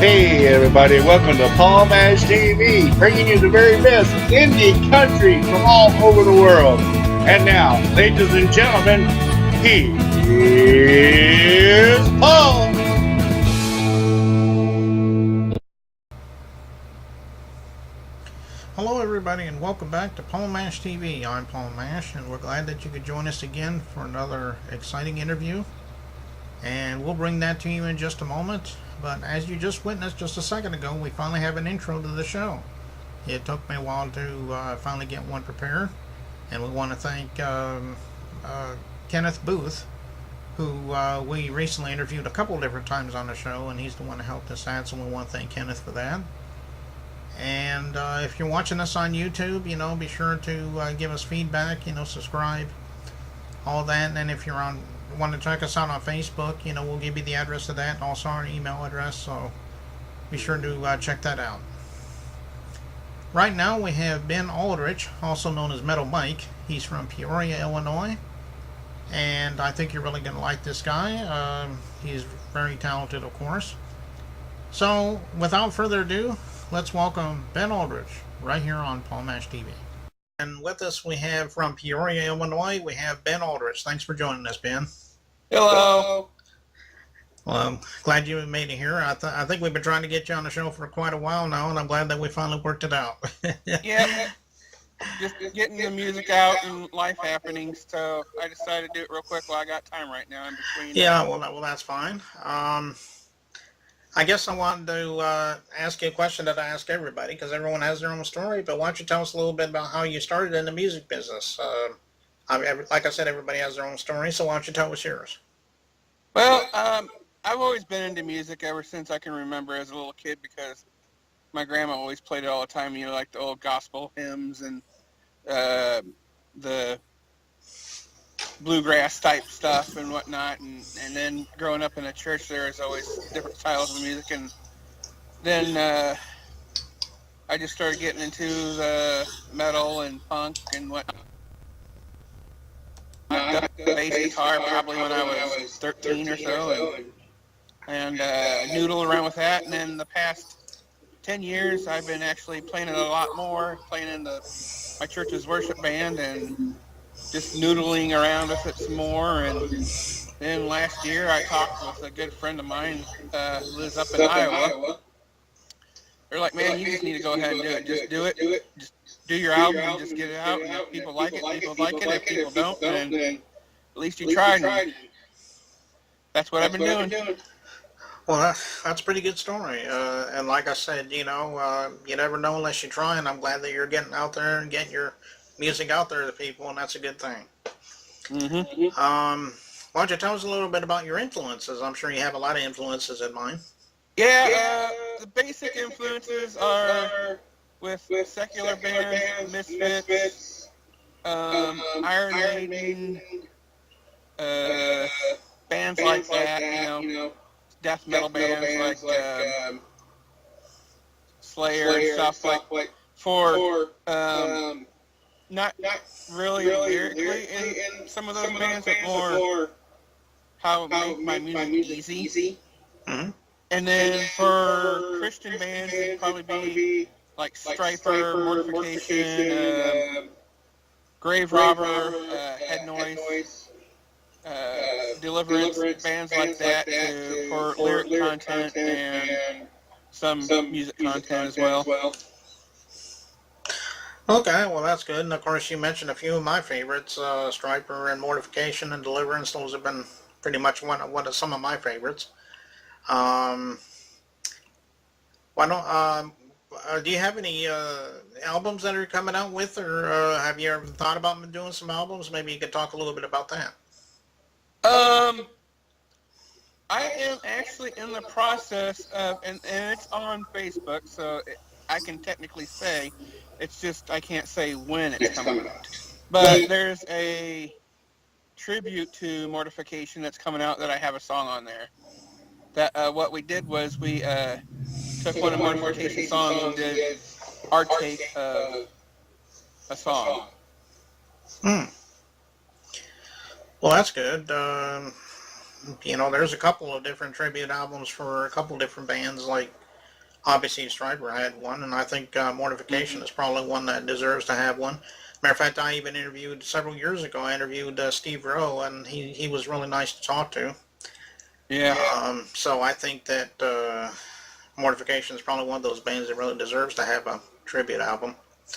Hey everybody, welcome to Paul Mash TV, bringing you the very best indie country from all over the world. And now, ladies and gentlemen, he is Paul. Hello everybody and welcome back to Paul Mash TV. I'm Paul Mash and we're glad that you could join us again for another exciting interview. And we'll bring that to you in just a moment. But as you just witnessed just a second ago, we finally have an intro to the show. It took me a while to finally get one prepared. And we want to thank Kenneth Booth, who we recently interviewed a couple different times on the show, and he's the one who helped us out, so we want to thank Kenneth for that. And if you're watching us on YouTube, be sure to give us feedback, subscribe, all that. And if you're want to check us out on Facebook, we'll give you the address of that and also our email address, so be sure to check that out. Right now we have Ben Aldrich, also known as Metal Mike. He's from Peoria, Illinois, and I think you're really going to like this guy. He's very talented, of course. So without further ado, let's welcome Ben Aldrich right here on Paul Mash TV. And with us we have from Peoria, Illinois, we have Ben Aldrich. Thanks for joining us, Ben. Hello. Well, I'm glad you made it here. I think we've been trying to get you on the show for quite a while now, and I'm glad that we finally worked it out. Yeah, just getting the music out and life happenings, so I decided to do it real quick while I got time right now in between. Yeah, well, that's fine. I guess I wanted to ask you a question that I ask everybody, because everyone has their own story, but why don't you tell us a little bit about how you started in the music business? Like I said, everybody has their own story, so why don't you tell us yours? Well, I've always been into music ever since I can remember as a little kid, because my grandma always played it all the time, like the old gospel hymns and the bluegrass type stuff and whatnot, and then growing up in a church, there was always different styles of music, and then I just started getting into the metal and punk and whatnot. I got the bass guitar probably when I was 13 or so, and noodled around with that, and then the past 10 years I've been actually playing it a lot more, playing in my church's worship band and just noodling around with it some more. And then last year I talked with a good friend of mine who lives up in Iowa. They're like, man, you just need to go ahead and do it. Just do it. Just do your album and just get it out. And if people like it, people like it. If people don't, then at least you tried. And that's what I've been doing. Well, that's a pretty good story. And like I said, you never know unless you try, and I'm glad that you're getting out there and getting your music out there to people, and that's a good thing. Mm-hmm. Why don't you tell us a little bit about your influences? I'm sure you have a lot of influences in mind. Yeah, the basic influences are with secular bands, Misfits, Iron Maiden, bands like that, death metal bands like Slayer and stuff like for not really lyrically in some of those bands, but more how it make my music easy. Mm-hmm. And then for Christian bands, it'd probably be like Striper, Mortification, Grave Robber, Head Noise, Deliverance, bands like that for lyric content and some music content as well. Okay, well that's good. And of course you mentioned a few of my favorites, Striper and Mortification and Deliverance. Those have been pretty much one of some of my favorites. Do you have any albums that are coming out with, or have you ever thought about doing some albums? Maybe you could talk a little bit about that. I am actually in the process of, and it's on Facebook, so I can technically say, it's just I can't say when it's coming out. But there's a tribute to Mortification that's coming out that I have a song on there. That what we did was we took one of Mortification songs and did our take of a song. Well, that's good. There's a couple of different tribute albums for a couple different bands, like Obviously, Striper had one, and I think Mortification is probably one that deserves to have one. Matter of fact, I even interviewed several years ago. I interviewed Steve Rowe, and he was really nice to talk to. Yeah. So I think that Mortification is probably one of those bands that really deserves to have a tribute album.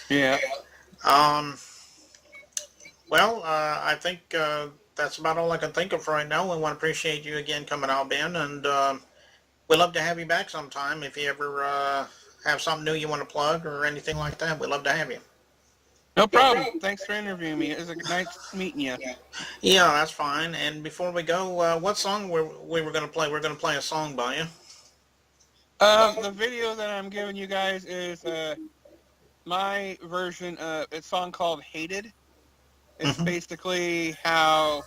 Yeah. Well, I think that's about all I can think of right now. We want to appreciate you again coming out, Ben, and we'd love to have you back sometime if you ever have something new you want to plug or anything like that. We'd love to have you. No problem. Thanks for interviewing me. It was a nice meeting you. Yeah, that's fine. And before we go, what song we were going to play? We're going to play a song by you. The video that I'm giving you guys is my version of a song called Hated. It's basically how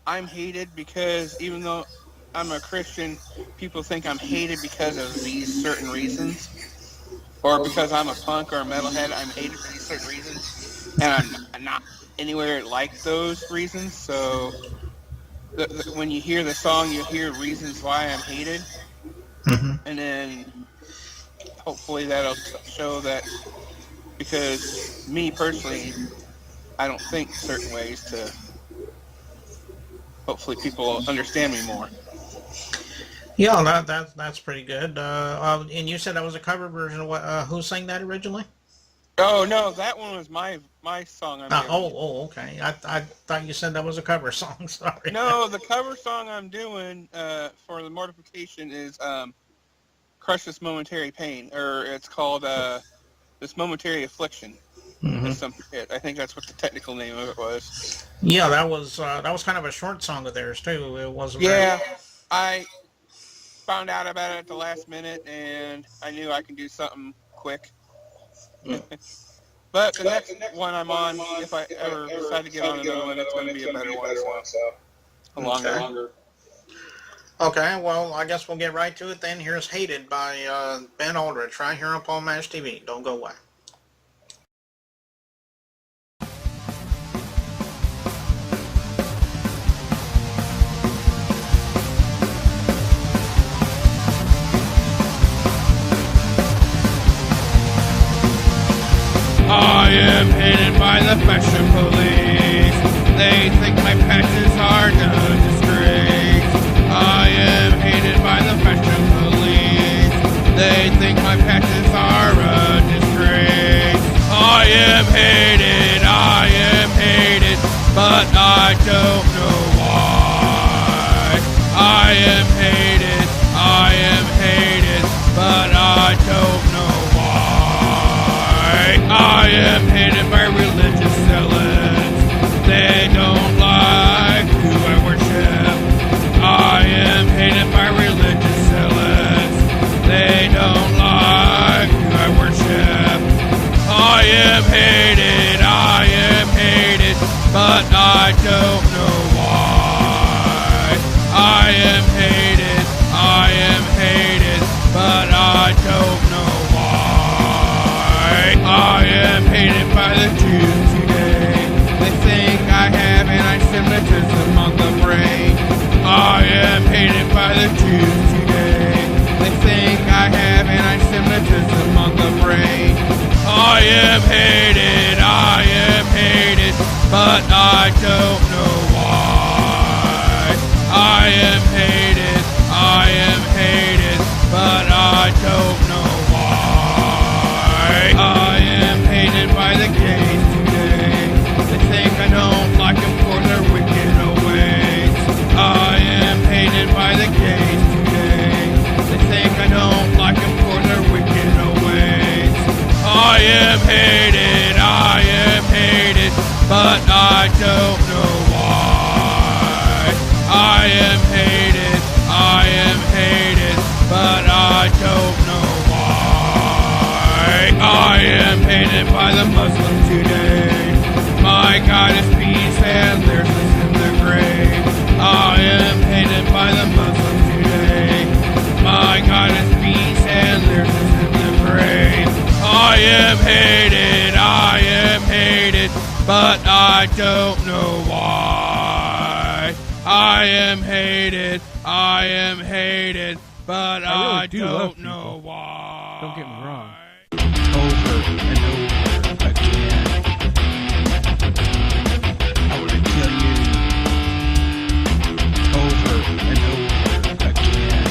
I'm hated because even though I'm a Christian, people think I'm hated because of these certain reasons. Or because I'm a punk or a metalhead, I'm hated for these certain reasons. And I'm not anywhere like those reasons. So when you hear the song, you hear reasons why I'm hated. And then hopefully that'll show that because me personally, I don't think certain ways to hopefully people understand me more. Yeah, that's pretty good. And you said that was a cover version of what? Who sang that originally? Oh no, that one was my song. Okay. I thought you said that was a cover song. Sorry. No, the cover song I'm doing for the Mortification is "Crush This Momentary Pain," or it's called "This Momentary Affliction." I think that's what the technical name of it was. Yeah, that was kind of a short song of theirs too. It wasn't. Yeah, I found out about it at the last minute, and I knew I can do something quick. But the next one I'm on, if I ever decide to get on another one, it's going to be a better one, so a longer. Okay, well, I guess we'll get right to it then. Here's Hated by Ben Aldrich, right here on Paul Mash TV. Don't go away. I am hated by the fashion police. They think my patches are a disgrace. I am hated by the fashion police. They think my patches are a disgrace. I am hated, but I don't know why. I am hated, but I don't know why. I am hated by religious zealots. They don't like who I worship. I am hated by religious zealots. They don't like who I worship. I am hated, but I don't know why. I am hated, but I don't know why. I am hated by the Jews today. They think I have anti-Semitism on the brain. I am hated by the Jews today. They think I have anti-Semitism on the brain. I am hated, but I don't know why. I am hated, but I don't know why. I am hated by the gays today. They think I don't like them for their wicked ways. I am hated by the gays today. They think I don't like them for their wicked ways. I am hated, but I don't know why. I am hated, but I don't know why. I am hated by the Muslims today. My God is peace and theirs is in the grave. I am hated by the Muslims today. My God is peace and theirs is in the grave. I am hated, but I don't know why. I am hated, but I I, really do love don't know people. why. Don't get me wrong. Over and over again. I want to kill you. Over and over again.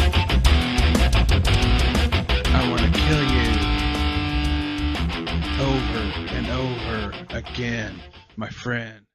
I want to kill you. Over and over again, my friend.